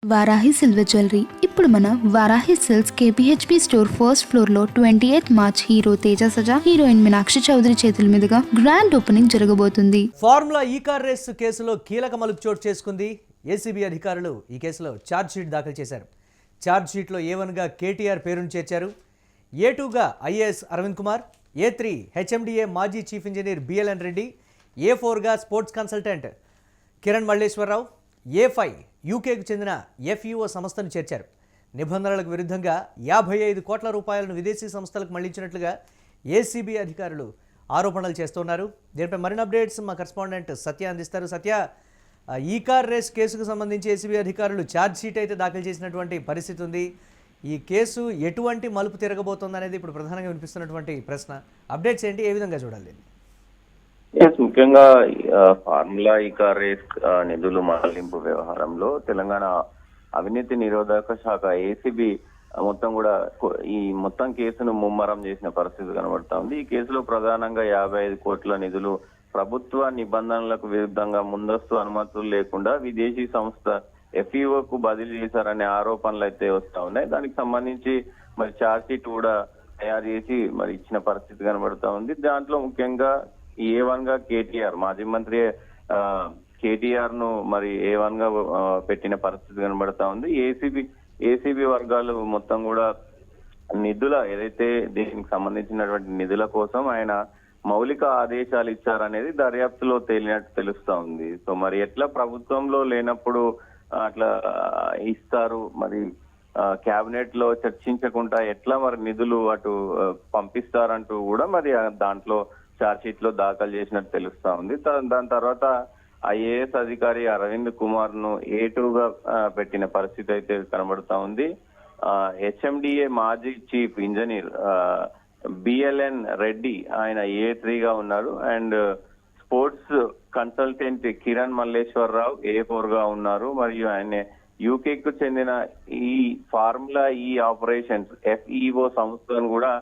Varahi silver jewellery ఇప్పుడు మన Varahi silks KPHP store first floor లో 28 March hero Teja Sajja heroine Meenakshi Chaudhary చేతుల మీదుగా గ్రాండ్ ఓపెనింగ్ జరగబోతుంది. ఫార్ములా ఈ కార్ రేసు కేసులో కీలక మలుపు చోటు చేసుకుంది. ఏసీబీ అధికారులు ఈ కేసులో ఛార్జ్ షీట్ దాఖలు చేశారు. ఛార్జ్ షీట్లో A1గా కేటీఆర్ పేరును చేర్చారు. A2గా IAS Arvind Kumar, A3 HMDA మాజీ చీఫ్ ఇంజనీర్ బిఎల్ఎన్ రెడ్డి, A4గా sports consultant Kiran Malleswararao, A5 యూకేకు చెందిన FUO సంస్థను చేర్చారు. నిబంధనలకు విరుద్ధంగా 55 కోట్ల రూపాయలను విదేశీ సంస్థలకు మళ్లించినట్లుగా ఏసీబీ అధికారులు ఆరోపణలు చేస్తున్నారు. దీనిపై మరిన్ని అప్డేట్స్ మా కరెస్పాండెంట్ సత్య అందిస్తారు. సత్య, ఈ కార్ రేస్ కేసుకు సంబంధించి ఏసీబీ అధికారులు ఛార్జ్ షీట్ అయితే దాఖలు చేసినటువంటి పరిస్థితి ఉంది. ఈ కేసు ఎటువంటి మలుపు తిరగబోతుంది అనేది ఇప్పుడు ప్రధానంగా వినిపిస్తున్నటువంటి ప్రశ్న. అప్డేట్స్ ఏంటి, ఏ విధంగా చూడాలి? ముఖ్యంగా ఫార్ములా ఈ కార్ రేస్ నిధులు మళ్లింపు వ్యవహారంలో తెలంగాణ అవినీతి నిరోధక శాఖ ఏసీబీ మొత్తం కూడా ఈ మొత్తం కేసును ముమ్మరం చేసిన పరిస్థితి కనబడతా ఉంది. ఈ కేసులో ప్రధానంగా 55 కోట్ల నిధులు ప్రభుత్వ నిబంధనలకు విరుద్ధంగా ముందస్తు అనుమతులు లేకుండా విదేశీ సంస్థ FUOకు బదిలీ చేశారనే ఆరోపణలు అయితే వస్తా ఉన్నాయి. దానికి సంబంధించి మరి ఛార్జ్ షీట్ కూడా తయారు చేసి మరి ఇచ్చిన పరిస్థితి కనబడతా ఉంది. దాంట్లో ముఖ్యంగా A1గా కేటీఆర్, మాజీ మంత్రి కేటీఆర్ ను మరి A1గా పెట్టిన పరిస్థితి కనబడతా ఉంది. ఏసీబీ వర్గాలు మొత్తం కూడా నిధుల ఏదైతే దీనికి సంబంధించినటువంటి నిధుల కోసం ఆయన మౌలిక ఆదేశాలు ఇచ్చారనేది దర్యాప్తులో తేలినట్టు తెలుస్తా ఉంది. సో మరి ఎట్లా ప్రభుత్వంలో లేనప్పుడు అట్లా ఇస్తారు, మరి కేబినెట్ లో చర్చించకుండా ఎట్లా మరి నిధులు అటు పంపిస్తారంటూ కూడా మరి దాంట్లో ఛార్జ్ షీట్ లో దాఖలు చేసినట్టు తెలుస్తా ఉంది. దాని తర్వాత ఐఏఎస్ అధికారి అరవింద్ కుమార్ ను A2గా పెట్టిన పరిస్థితి అయితే కనబడతా ఉంది. హెచ్ఎండిఏ మాజీ చీఫ్ ఇంజనీర్ బిఎల్ఎన్ రెడ్డి ఆయన A3గా ఉన్నారు. And sports consultant Kiran Malleswararao A4గా ఉన్నారు. మరియు ఆయన యూకేకు చెందిన ఈ ఫార్ములా ఈ ఆపరేషన్స్ FEO సంస్థను కూడా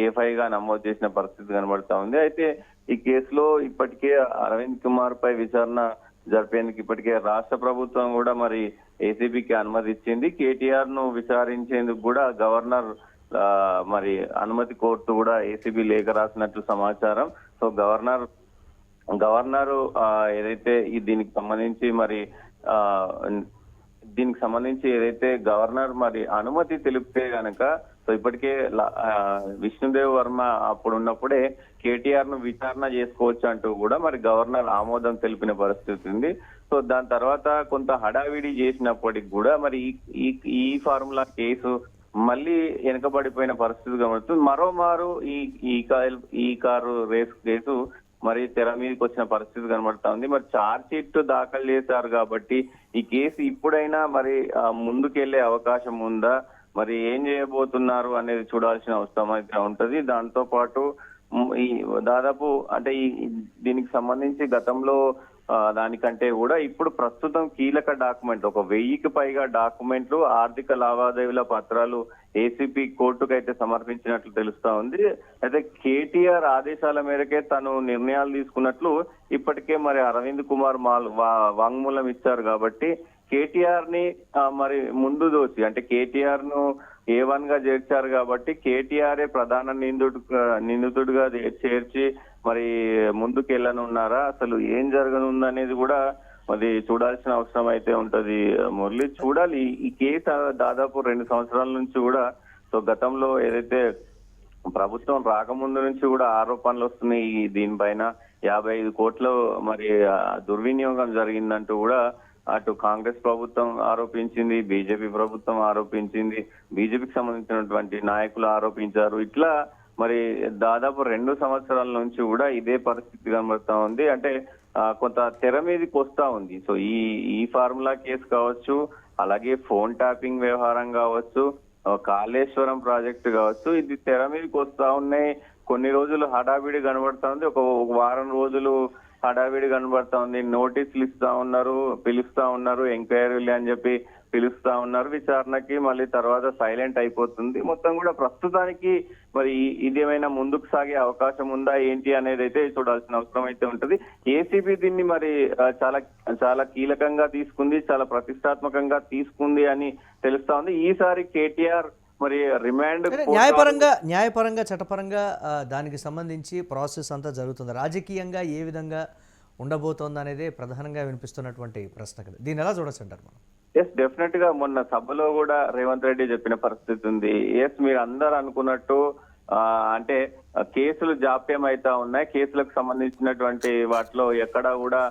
A5గా నమోదు చేసిన పరిస్థితి కనబడతా ఉంది. అయితే ఈ కేసులో ఇప్పటికే అరవింద్ కుమార్ పై విచారణ జరిపేందుకు ఇప్పటికే రాష్ట్ర ప్రభుత్వం కూడా మరి ఏసీబీకి అనుమతి ఇచ్చింది. కేటీఆర్ ను విచారించేందుకు కూడా గవర్నర్ మరి అనుమతి కోరుతూ కూడా ఏసీబీ లేఖ రాసినట్లు సమాచారం. సో గవర్నర్ ఏదైతే దీనికి సంబంధించి ఏదైతే గవర్నర్ మరి అనుమతి తెలిపితే గనక, సో ఇప్పటికే విష్ణుదేవ్ వర్మ అప్పుడు ఉన్నప్పుడే కేటీఆర్ ను విచారణ చేసుకోవచ్చు అంటూ కూడా మరి గవర్నర్ ఆమోదం తెలిపిన పరిస్థితి ఉంది. సో దాని తర్వాత కొంత హడావిడి చేసినప్పటికి కూడా మరి ఈ ఫార్ములా కేసు మళ్ళీ వెనుకబడిపోయిన పరిస్థితి కనబడుతుంది. మరోమారు ఈ కారు రేస్ కేసు మరి తెర మీదకి వచ్చిన పరిస్థితి కనబడతా ఉంది. మరి ఛార్జ్ షీట్ దాఖలు చేశారు కాబట్టి ఈ కేసు ఇప్పుడైనా మరి ముందుకెళ్లే అవకాశం ఉందా, మరి ఏం చేయబోతున్నారు అనేది చూడాల్సిన అవసరం అయితే ఉంటది. దాంతో పాటు ఈ దాదాపు అంటే దీనికి సంబంధించి గతంలో దానికంటే కూడా ఇప్పుడు ప్రస్తుతం కీలక డాక్యుమెంట్ 1000కి పైగా డాక్యుమెంట్లు, ఆర్థిక లావాదేవీల పత్రాలు ఏసీబీ కోర్టుకు అయితే సమర్పించినట్లు తెలుస్తా ఉంది. అయితే కేటీఆర్ ఆదేశాల మేరకే తను నిర్ణయాలు తీసుకున్నట్లు ఇప్పటికే మరి అరవింద్ కుమార్ వాంగ్మూలం ఇచ్చారు. కాబట్టి కేటీఆర్ ని మరి ముందు దోచి అంటే కేటీఆర్ ను A1గా చేర్చారు కాబట్టి కేటీఆర్ఏ ప్రధాన నిందితుడిగా చేర్చి మరి ముందుకెళ్ళనున్నారా, అసలు ఏం జరగనుందనేది కూడా మరి చూడాల్సిన అవసరం అయితే ఉంటది. మురళి, చూడాలి. ఈ కేసు దాదాపు 2 సంవత్సరాల నుంచి కూడా, సో గతంలో ఏదైతే ప్రభుత్వం రాకముందు నుంచి కూడా ఆరోపణలు వస్తున్నాయి. దీనిపైన 55 కోట్లు మరి దుర్వినియోగం జరిగిందంటూ కూడా అటు కాంగ్రెస్ ప్రభుత్వం ఆరోపించింది, బీజేపీ ప్రభుత్వం ఆరోపించింది, బీజేపీకి సంబంధించినటువంటి నాయకులు ఆరోపించారు. ఇట్లా మరి దాదాపు 2 సంవత్సరాల నుంచి కూడా ఇదే పరిస్థితి కనబడతా ఉంది. అంటే కొంత తెర మీదకి వస్తా ఉంది. సో ఈ ఫార్ములా కేసు కావచ్చు, అలాగే ఫోన్ ట్యాపింగ్ వ్యవహారం కావచ్చు, కాళేశ్వరం ప్రాజెక్టు కావచ్చు, ఇది తెర మీదకి వస్తా ఉన్నాయి. కొన్ని రోజులు హడావిడి కనబడతా ఉంది. ఒక వారం రోజులు హడావిడి కనబడతా ఉంది. నోటీసులు పిలుస్తా ఉన్నారు, ఎంక్వైరీలు అని చెప్పి పిలుస్తా ఉన్నారు విచారణకి. మళ్ళీ తర్వాత సైలెంట్ అయిపోతుంది. మొత్తం కూడా ప్రస్తుతానికి మరి ఇదేమైనా ముందుకు సాగే అవకాశం ఉందా ఏంటి అనేది అయితే చూడాల్సిన అవసరం అయితే ఉంటది. ఏసీబీ దీన్ని మరి చాలా చాలా కీలకంగా తీసుకుంది, చాలా ప్రతిష్టాత్మకంగా తీసుకుంది అని తెలుస్తా ఉంది. ఈసారి కేటీఆర్ మరి రిమాండ్ న్యాయపరంగా చట్టపరంగా దానికి సంబంధించి ప్రాసెస్ అంతా జరుగుతుంది. రాజకీయంగా ఏ విధంగా ఉండబోతోంది అనేది ప్రధానంగా వినిపిస్తున్నటువంటి ప్రశ్న కదా. దీన్ని ఎలా చూడొచ్చు అంటారు మనం? ఎస్, డెఫినెట్ గా మొన్న సభలో కూడా రేవంత్ రెడ్డి చెప్పిన పరిస్థితి ఉంది. ఎస్, మీరు అందరు అనుకున్నట్టు అంటే కేసులు జాప్యం అవుతా ఉన్నాయి. కేసులకు సంబంధించినటువంటి వాటిలో ఎక్కడా కూడా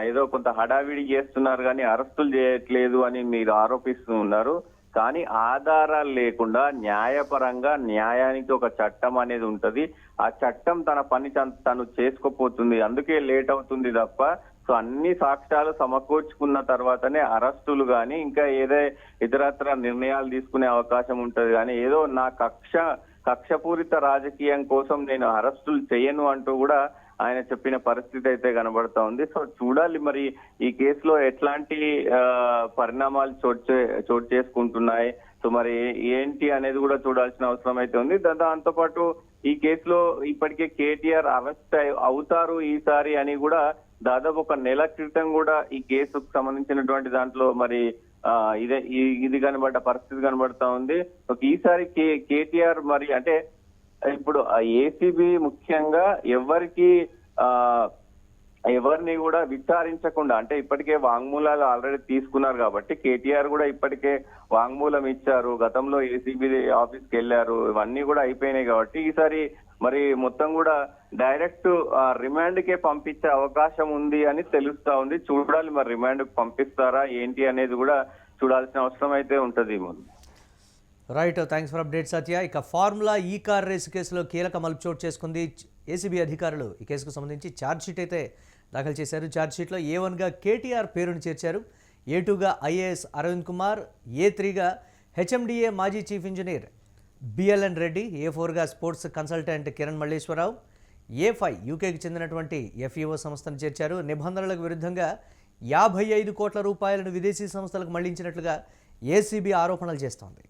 ఏదో కొంత హడావిడి చేస్తున్నారు కానీ అరెస్టులు చేయట్లేదు అని మీరు ఆరోపిస్తూ ఉన్నారు. కానీ ఆధారాలు లేకుండా న్యాయపరంగా న్యాయానికి ఒక చట్టం అనేది ఉంటది. ఆ చట్టం తన పని తను చేసుకోపోతుంది. అందుకే లేట్ అవుతుంది తప్ప సో అన్ని సాక్ష్యాలు సమకూర్చుకున్న తర్వాతనే అరెస్టులు కానీ ఇంకా ఇతరత్ర నిర్ణయాలు తీసుకునే అవకాశం ఉంటది. కానీ ఏదో నా కక్షపూరిత రాజకీయం కోసం నేను అరెస్టులు చేయను అంటూ కూడా ఆయన చెప్పిన పరిస్థితి అయితే కనబడతా ఉంది. సో చూడాలి మరి ఈ కేసులో ఎట్లాంటి పరిణామాలు చోటు చేసుకుంటున్నాయి. సో మరి ఏంటి అనేది కూడా చూడాల్సిన అవసరం అయితే ఉంది. దాంతో పాటు ఈ కేసులో ఇప్పటికే కేటీఆర్ అరెస్ట్ అవుతారు ఈసారి అని కూడా దాదాపు ఒక నెల క్రితం కూడా ఈ కేసుకు సంబంధించినటువంటి దాంట్లో మరి ఇది కనబడ్డ పరిస్థితి కనబడతా ఉంది. ఈసారి కేటీఆర్ మరి అంటే ఇప్పుడు ఏసీబీ ముఖ్యంగా ఎవరిని కూడా విచారించకుండా అంటే ఇప్పటికే వాంగ్మూలాలు ఆల్రెడీ తీసుకున్నారు కాబట్టి కేటీఆర్ కూడా ఇప్పటికే వాంగ్మూలం ఇచ్చారు. గతంలో ఏసీబీ ఆఫీస్కి వెళ్ళారు. ఇవన్నీ కూడా అయిపోయినాయి కాబట్టి ఈసారి మరి మొత్తం కూడా డైరెక్ట్ రిమాండ్ కే పంపించే అవకాశం ఉంది అని తెలుస్తా ఉంది. చూడాలి మరి రిమాండ్ పంపిస్తారా ఏంటి అనేది కూడా చూడాల్సిన అవసరం అయితే ఉంటది. రైట్, థ్యాంక్స్ ఫర్ అప్డేట్ సత్య. ఇక ఫార్ములా ఈ కార్ రేసు కేసులో కీలక మలుపు చోటు చేసుకుంది. ఏసీబీ అధికారులు ఈ కేసుకు సంబంధించి ఛార్జ్షీట్ అయితే దాఖలు చేశారు. ఛార్జ్షీట్లో ఏ1గా కేటీఆర్ పేరును చేర్చారు. ఏ2గా ఐఏఎస్ అరవింద్ కుమార్, ఏ3గా హెచ్ఎండిఏ మాజీ చీఫ్ ఇంజనీర్ బిఎల్ఎన్ రెడ్డి, ఏ4గా sports consultant Kiran Malleswararao, A five యూకేకి చెందినటువంటి ఎఫ్ఈఓ సంస్థను చేర్చారు. నిబంధనలకు విరుద్ధంగా 55 కోట్ల రూపాయలను విదేశీ సంస్థలకు మళ్లించినట్లుగా ఏసీబీ ఆరోపణలు చేస్తోంది.